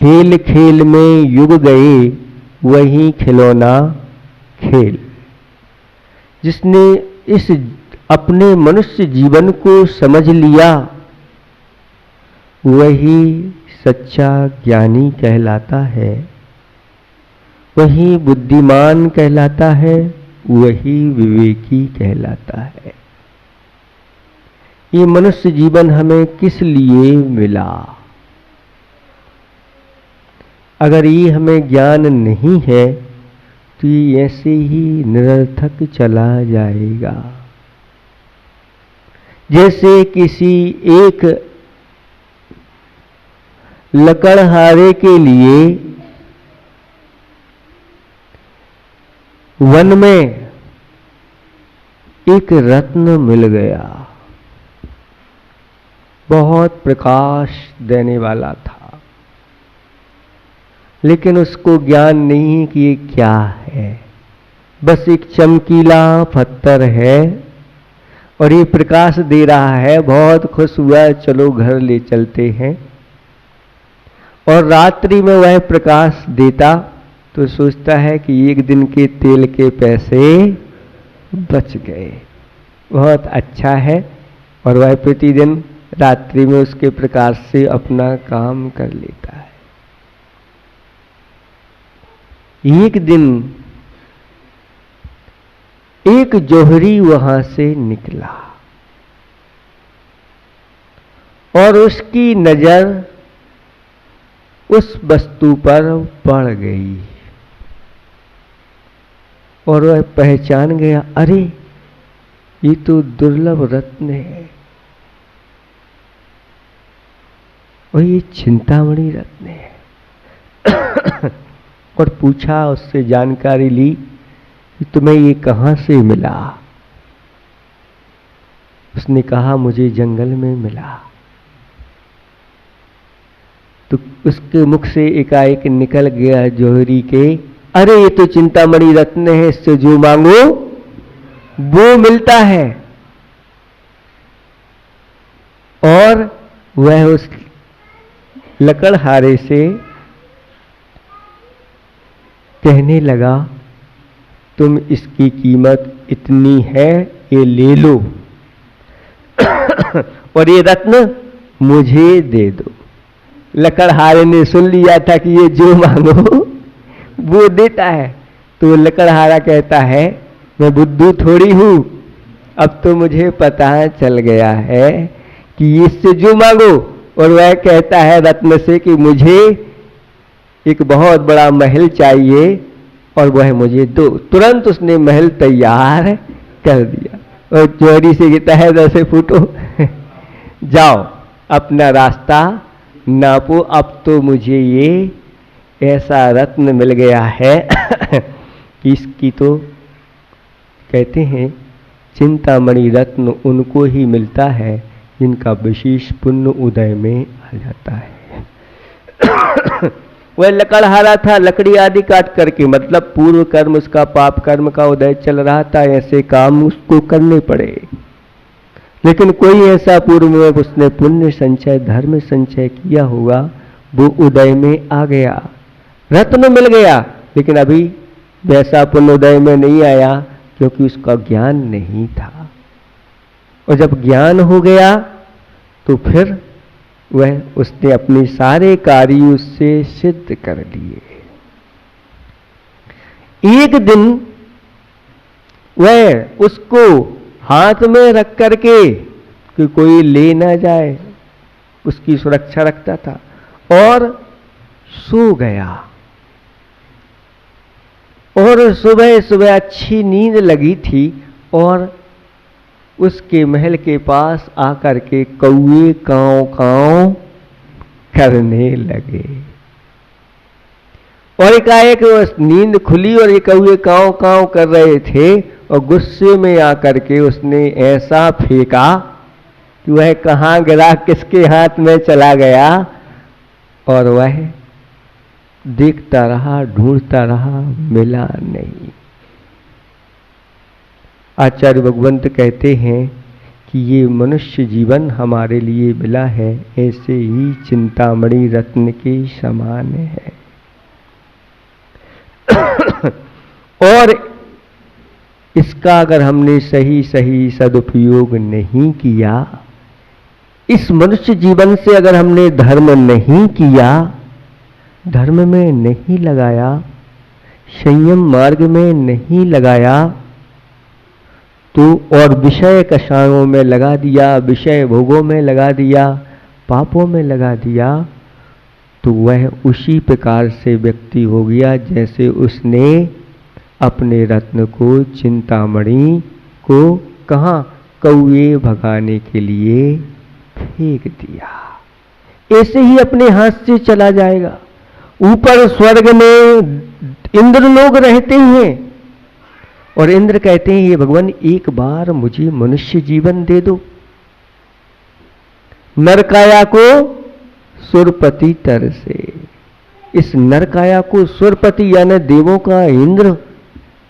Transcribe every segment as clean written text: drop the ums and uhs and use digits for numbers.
खेल खेल में युग गए वही खिलौना खेल। जिसने इस अपने मनुष्य जीवन को समझ लिया वही सच्चा ज्ञानी कहलाता है, वही बुद्धिमान कहलाता है, वही विवेकी कहलाता है। ये मनुष्य जीवन हमें किस लिए मिला? अगर ये हमें ज्ञान नहीं है तो ये ऐसे ही निरर्थक चला जाएगा। जैसे किसी एक लकड़हारे के लिए वन में एक रत्न मिल गया, बहुत प्रकाश देने वाला था, लेकिन उसको ज्ञान नहीं कि ये क्या है। बस एक चमकीला पत्थर है और ये प्रकाश दे रहा है। बहुत खुश हुआ, चलो घर ले चलते हैं। और रात्रि में वह प्रकाश देता तो सोचता है कि एक दिन के तेल के पैसे बच गए, बहुत अच्छा है। और वह प्रतिदिन रात्रि में उसके प्रकाश से अपना काम कर लेता है। एक दिन एक जोहरी वहां से निकला और उसकी नजर उस वस्तु पर पड़ गई और वह पहचान गया, अरे ये तो दुर्लभ रत्न है और ये चिंतामणि रत्न है। और पूछा, उससे जानकारी ली कि तुम्हें ये कहां से मिला? उसने कहा मुझे जंगल में मिला। तो उसके मुख से एकाएक निकल गया जोहरी के, अरे ये तो चिंतामणि रत्न है, इससे जो मांगो वो मिलता है। और वह उस लकड़हारे से कहने लगा, तुम इसकी कीमत इतनी है, ये ले लो और ये रत्न मुझे दे दो। लकड़हारे ने सुन लिया था कि ये जो मांगो वो देता है। तो लकड़हारा कहता है, मैं बुद्धू थोड़ी हूं, अब तो मुझे पता चल गया है कि इससे जो मांगो। और वह कहता है रत्न से कि मुझे एक बहुत बड़ा महल चाहिए और वह मुझे दो। तुरंत उसने महल तैयार कर दिया और जोहरी से कहता है, ऐसे फूटो जाओ अपना रास्ता नापो, अब तो मुझे ये ऐसा रत्न मिल गया है कि इसकी तो कहते हैं चिंतामणि रत्न उनको ही मिलता है जिनका विशेष पुण्य उदय में आ जाता है। वह लकड़हारा था, लकड़ी आदि काट करके, मतलब पूर्व कर्म उसका पाप कर्म का उदय चल रहा था, ऐसे काम उसको करने पड़े। लेकिन कोई ऐसा पूर्व में उसने पुण्य संचय धर्म संचय किया होगा, वो उदय में आ गया, रत्न मिल गया। लेकिन अभी वैसा पुण्य उदय में नहीं आया क्योंकि उसका ज्ञान नहीं था। और जब ज्ञान हो गया तो फिर वह उसने अपने सारे कार्य उससे सिद्ध कर लिए। एक दिन वह उसको हाथ में रख करके कि कोई ले ना जाए उसकी सुरक्षा रखता था और सो गया। और सुबह सुबह अच्छी नींद लगी थी और उसके महल के पास आकर के कौए कांव कांव करने लगे। और एकाएक नींद खुली और ये कौए कांव कांव कर रहे थे और गुस्से में आकर के उसने ऐसा फेंका कि वह कहाँ गिरा, किसके हाथ में चला गया। और वह देखता रहा, ढूंढता रहा, मिला नहीं। आचार्य भगवंत कहते हैं कि ये मनुष्य जीवन हमारे लिए मिला है, ऐसे ही चिंतामणि रत्न के समान है। और इसका अगर हमने सही सही सदुपयोग नहीं किया, इस मनुष्य जीवन से अगर हमने धर्म नहीं किया, धर्म में नहीं लगाया, संयम मार्ग में नहीं लगाया, तो और विषय कषायों में लगा दिया, विषय भोगों में लगा दिया, पापों में लगा दिया, तो वह उसी प्रकार से व्यक्ति हो गया जैसे उसने अपने रत्न को, चिंतामणि को कहाँ, कौए भगाने के लिए फेंक दिया। ऐसे ही अपने हाथ से चला जाएगा। ऊपर स्वर्ग में इंद्र लोग रहते हैं और इंद्र कहते हैं, ये भगवान एक बार मुझे मनुष्य जीवन दे दो। नरकाया को सुरपति तरसे, इस नरकाया को सुरपति यानी देवों का इंद्र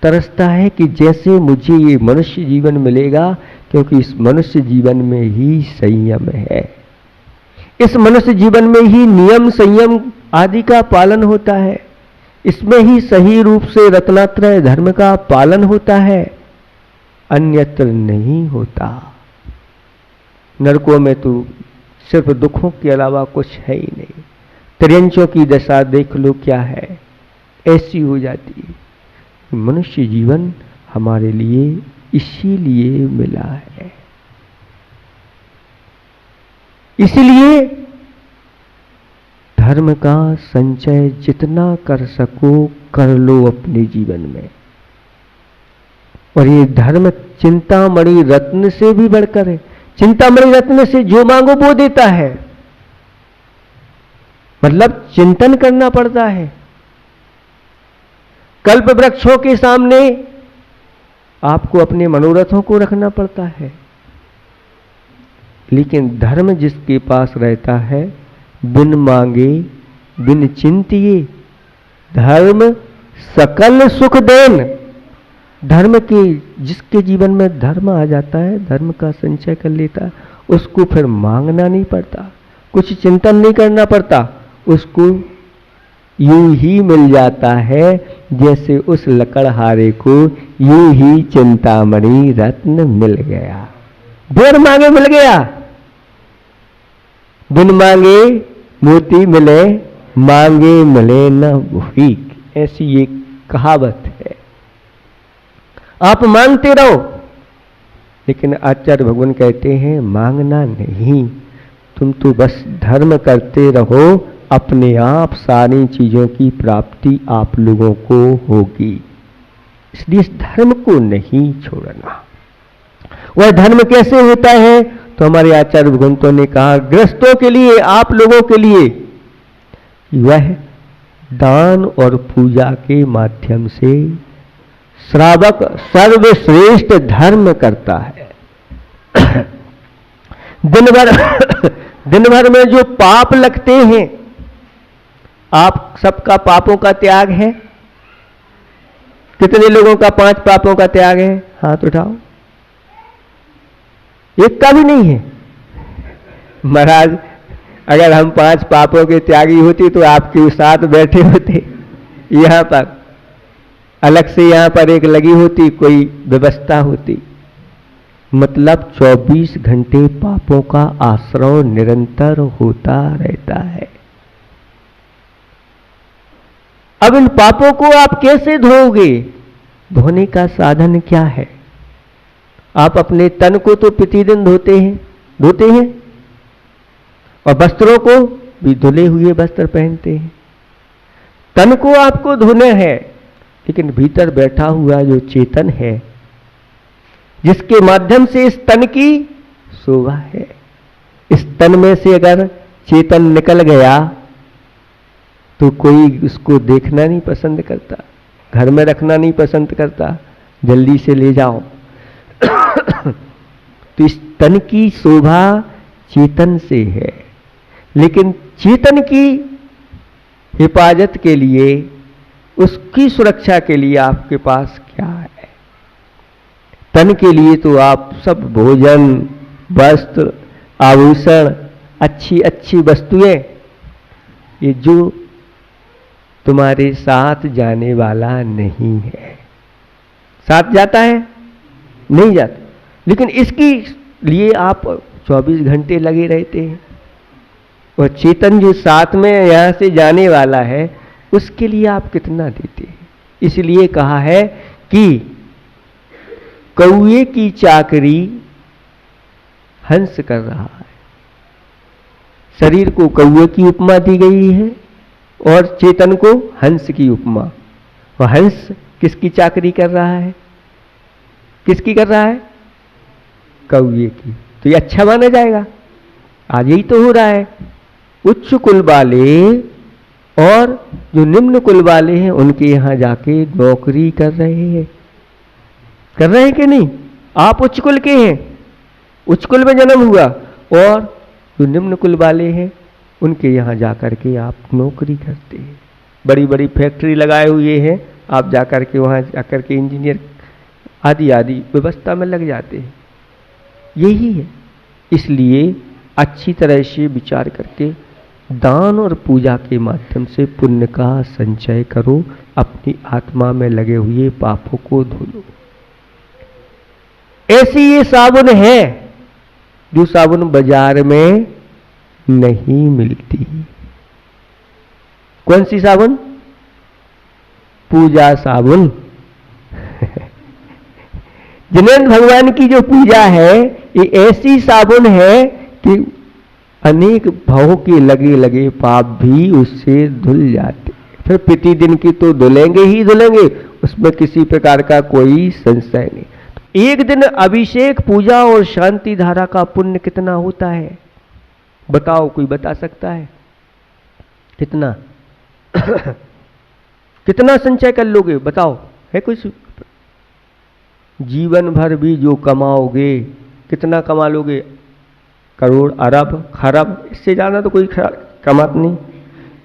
तरसता है कि जैसे मुझे ये मनुष्य जीवन मिलेगा, क्योंकि इस मनुष्य जीवन में ही संयम है, इस मनुष्य जीवन में ही नियम संयम आदि का पालन होता है, इसमें ही सही रूप से रत्नात्रय धर्म का पालन होता है, अन्यत्र नहीं होता। नरकों में तो सिर्फ दुखों के अलावा कुछ है ही नहीं। त्रियंचों की दशा देख लो क्या है, ऐसी हो जाती है। मनुष्य जीवन हमारे लिए इसीलिए मिला है। इसीलिए धर्म का संचय जितना कर सको कर लो अपने जीवन में। और ये धर्म चिंतामणि रत्न से भी बढ़कर है। चिंतामणि रत्न से जो मांगो वो देता है, मतलब चिंतन करना पड़ता है। कल्प वृक्षों के सामने आपको अपने मनोरथों को रखना पड़ता है, लेकिन धर्म जिसके पास रहता है, बिन मांगे बिन चिंतिए धर्म सकल सुख देन। धर्म के जिसके जीवन में धर्म आ जाता है, धर्म का संचय कर लेता है, उसको फिर मांगना नहीं पड़ता, कुछ चिंतन नहीं करना पड़ता, उसको यूं ही मिल जाता है जैसे उस लकड़हारे को यूं ही चिंतामणि रत्न मिल गया। बिन मांगे मिल गया। बिन मांगे मोती मिले, मांगे मिले न भीख, ऐसी एक कहावत है। आप मांगते रहो, लेकिन आचार्य भगवान कहते हैं मांगना नहीं, तुम तो बस धर्म करते रहो, अपने आप सारी चीजों की प्राप्ति आप लोगों को होगी। इसलिए इस धर्म को नहीं छोड़ना। वह धर्म कैसे होता है? तो हमारे आचार्य भगवंतों ने कहा, गृहस्थों के लिए, आप लोगों के लिए वह दान और पूजा के माध्यम से श्रावक सर्वश्रेष्ठ धर्म करता है। दिन भर में जो पाप लगते हैं, आप सबका पापों का त्याग है? कितने लोगों का 5 पापों का त्याग है? हाथ उठाओ। एक का भी नहीं है। महाराज, अगर हम 5 पापों के त्यागी होते तो आपके साथ बैठे होते, यहां पर अलग से यहां पर एक लगी होती, कोई व्यवस्था होती। मतलब 24 घंटे पापों का आश्रय निरंतर होता रहता है। अब इन पापों को आप कैसे धोओगे? धोने का साधन क्या है? आप अपने तन को तो प्रतिदिन धोते हैं, और वस्त्रों को भी धुले हुए वस्त्र पहनते हैं। तन को आपको धोना है, लेकिन भीतर बैठा हुआ जो चेतन है, जिसके माध्यम से इस तन की शोभा है, इस तन में से अगर चेतन निकल गया तो कोई उसको देखना नहीं पसंद करता, घर में रखना नहीं पसंद करता, जल्दी से ले जाओ। तो इस तन की शोभा चेतन से है, लेकिन चेतन की हिफाजत के लिए, उसकी सुरक्षा के लिए आपके पास क्या है? तन के लिए तो आप सब भोजन, वस्त्र, आभूषण, अच्छी अच्छी वस्तुएं, ये जो तुम्हारे साथ जाने वाला नहीं है। साथ जाता है? नहीं जाता। लेकिन इसकी लिए आप 24 घंटे लगे रहते हैं। और चेतन जो साथ में यहां से जाने वाला है, उसके लिए आप कितना देते हैं? इसलिए कहा है कि कौए की चाकरी हंस कर रहा है। शरीर को कौए की उपमा दी गई है और चेतन को हंस की उपमा। और हंस किसकी चाकरी कर रहा है? किसकी कर रहा है? कौए की। तो ये अच्छा माना जाएगा? आज यही तो हो रहा है। उच्च कुल वाले और जो निम्न कुल वाले हैं, उनके यहां जाके नौकरी कर रहे हैं। कर रहे हैं कि नहीं? आप उच्च कुल के हैं, उच्च कुल में जन्म हुआ, और जो निम्न कुल वाले हैं, उनके यहां जाकर के आप नौकरी करते हैं। बड़ी बड़ी फैक्ट्री लगाए हुए हैं, आप जाकर के वहां जाकर के इंजीनियर आदि आदि व्यवस्था में लग जाते हैं। यही है। इसलिए अच्छी तरह से विचार करके दान और पूजा के माध्यम से पुण्य का संचय करो, अपनी आत्मा में लगे हुए पापों को धो लो। ऐसी ये साबुन है जो साबुन बाजार में नहीं मिलती। कौन सी साबुन? पूजा साबुन। जिनेंद्र भगवान की जो पूजा है, ये ऐसी साबुन है कि अनेक भावों के लगे लगे पाप भी उससे धुल जाते। फिर प्रतिदिन की तो धुलेंगे ही धुलेंगे, उसमें किसी प्रकार का कोई संशय नहीं। तो एक दिन अभिषेक, पूजा और शांति धारा का पुण्य कितना होता है? बताओ, कोई बता सकता है? कितना? कितना संचय कर लोगे? बताओ, है कुछ? जीवन भर भी जो कमाओगे, कितना कमा लोगे? करोड़, अरब, खरब, इससे ज्यादा तो कोई कमात नहीं।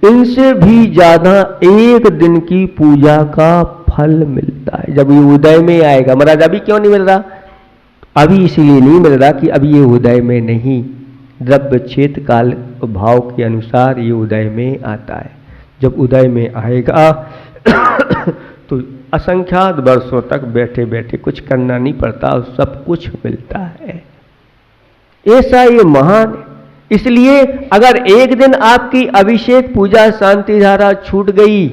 इनसे भी ज्यादा एक दिन की पूजा का फल मिलता है जब ये उदय में आएगा। महाराज अभी क्यों नहीं मिल रहा? अभी इसलिए नहीं मिल रहा कि अभी ये उदय में नहीं, द्रव्य क्षेत्र काल भाव के अनुसार ये उदय में आता है। जब उदय में आएगा तो असंख्यात वर्षों तक बैठे बैठे कुछ करना नहीं पड़ता, सब कुछ मिलता है। ऐसा ये महान। इसलिए अगर एक दिन आपकी अभिषेक, पूजा, शांति धारा छूट गई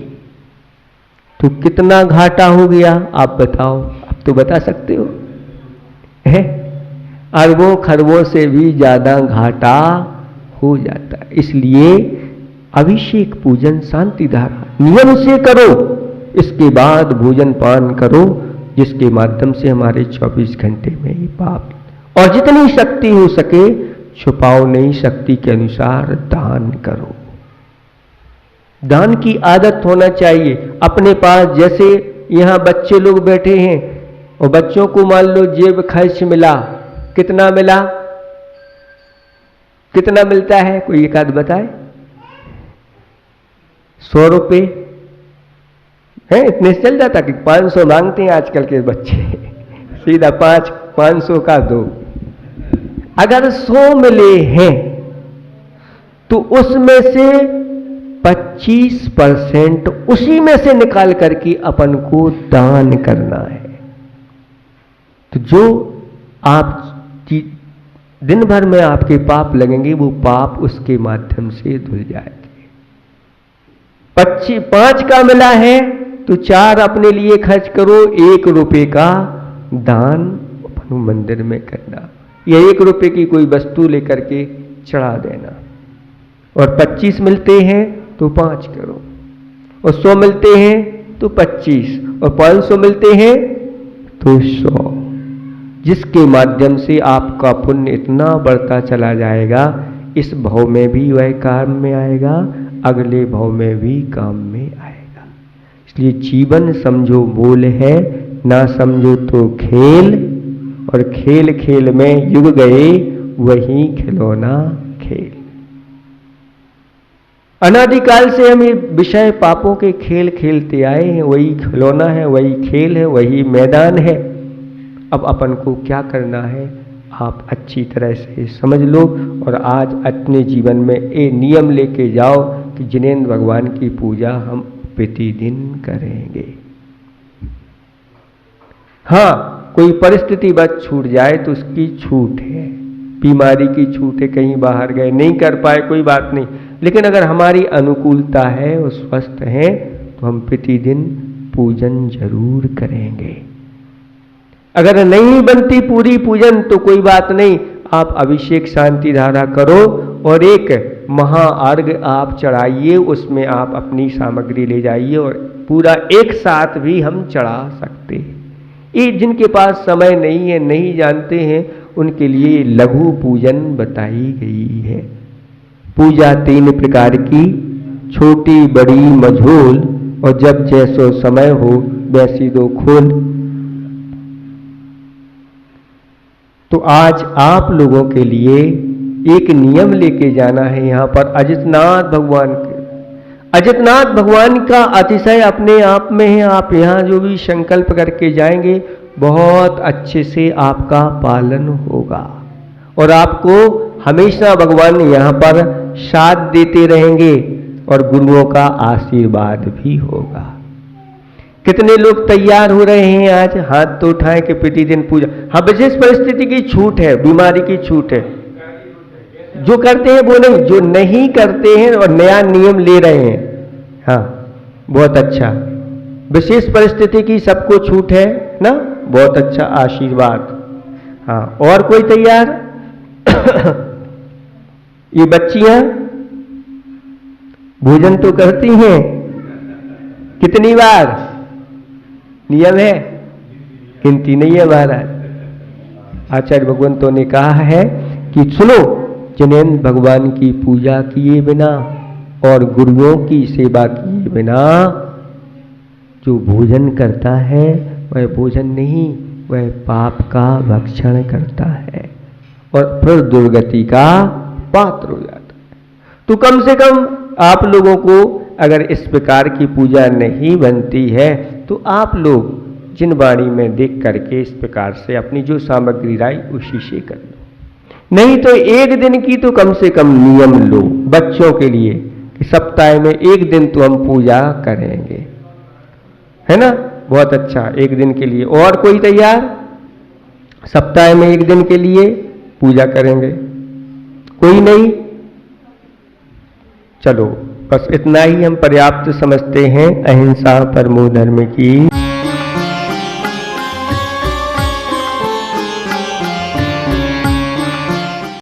तो कितना घाटा हो गया? आप बताओ, आप तो बता सकते हो। है? अरबों खरबों से भी ज्यादा घाटा हो जाता है। इसलिए अभिषेक, पूजन, शांति धारा नियम से करो, इसके बाद भोजन पान करो, जिसके माध्यम से हमारे 24 घंटे में ही पाप, और जितनी शक्ति हो सके छुपाओ नहीं, शक्ति के अनुसार दान करो। दान की आदत होना चाहिए अपने पास। जैसे यहां बच्चे लोग बैठे हैं और बच्चों को मान लो जेब खर्च मिला, कितना मिला? कितना मिलता है? कोई एक आध बताए? 100 रुपए है, इतने से चल जाता कि 500 मांगते हैं आजकल के बच्चे। सीधा 500 का दो। अगर 100 मिले हैं तो उसमें से 25% उसी में से निकाल करके अपन को दान करना है। तो जो आप दिन भर में आपके पाप लगेंगे, वो पाप उसके माध्यम से धुल जाएंगे। 5 का मिला है तो 4 अपने लिए खर्च करो, 1 रुपए का दान अपन मंदिर में करना, या 1 रुपए की कोई वस्तु लेकर के चढ़ा देना। और 25 मिलते हैं तो 5 करो, और 100 मिलते हैं तो 25, और 500 मिलते हैं तो 100, जिसके माध्यम से आपका पुण्य इतना बढ़ता चला जाएगा, इस भाव में भी वह काम में आएगा, अगले भाव में भी काम में आएगा। इसलिए जीवन समझो बोल है, ना समझो तो खेल, और खेल खेल में युग गए वही खिलौना खेल। अनादिकाल से हम ये विषय पापों के खेल खेलते आए हैं, वही खिलौना है, वही खेल है, वही मैदान है। अब अपन को क्या करना है? आप अच्छी तरह से समझ लो और आज अपने जीवन में ये नियम लेके जाओ कि जिनेंद्र भगवान की पूजा हम प्रतिदिन करेंगे। हाँ, कोई परिस्थिति बस छूट जाए तो उसकी छूट है, बीमारी की छूट है, कहीं बाहर गए नहीं कर पाए कोई बात नहीं, लेकिन अगर हमारी अनुकूलता है और स्वस्थ है तो हम प्रतिदिन पूजन जरूर करेंगे। अगर नहीं बनती पूरी पूजन तो कोई बात नहीं, आप अभिषेक शांति धारा करो और एक महाअर्घ आप चढ़ाइए, उसमें आप अपनी सामग्री ले जाइए और पूरा एक साथ भी हम चढ़ा सकते हैं। ये जिनके पास समय नहीं है, नहीं जानते हैं, उनके लिए लघु पूजन बताई गई है। पूजा 3 प्रकार की, छोटी बड़ी मझोल, और जब जैसो समय हो वैसी दो खोल। तो आज आप लोगों के लिए एक नियम लेके जाना है यहाँ पर अजितनाथ भगवान के। अजितनाथ भगवान का अतिशय अपने आप में है। आप यहाँ जो भी संकल्प करके जाएंगे बहुत अच्छे से आपका पालन होगा और आपको हमेशा भगवान यहाँ पर साथ देते रहेंगे और गुरुओं का आशीर्वाद भी होगा। कितने लोग तैयार हो रहे हैं आज? हाथ तो उठाएं कि प्रतिदिन पूजा। हाँ, विशेष परिस्थिति की छूट है, बीमारी की छूट है। जो करते हैं वो नहीं, जो नहीं करते हैं और नया नियम ले रहे हैं, हाँ बहुत अच्छा। विशेष परिस्थिति की सबको छूट है ना, बहुत अच्छा, आशीर्वाद। हाँ, और कोई तैयार? ये बच्चियां भोजन तो करती हैं, कितनी बार? नियम है, गिनती नहीं है महाराज। आचार्य भगवंतों ने कहा है कि सुनो, जिनेंद्र भगवान की पूजा किए बिना और गुरुओं की सेवा किए बिना जो भोजन करता है वह भोजन नहीं, वह पाप का भक्षण करता है और फिर दुर्गति का पात्र हो जाता है। तो कम से कम आप लोगों को अगर इस प्रकार की पूजा नहीं बनती है तो आप लोग जिन वाणी में देख करके इस प्रकार से अपनी जो सामग्री लाई उसी से कर लो। नहीं तो एक दिन की तो कम से कम नियम लो बच्चों के लिए कि सप्ताह में एक दिन तो हम पूजा करेंगे, है ना? बहुत अच्छा, एक दिन के लिए। और कोई तैयार? सप्ताह में एक दिन के लिए पूजा करेंगे, कोई नहीं? चलो बस इतना ही हम पर्याप्त समझते हैं। अहिंसा परमो धर्म की।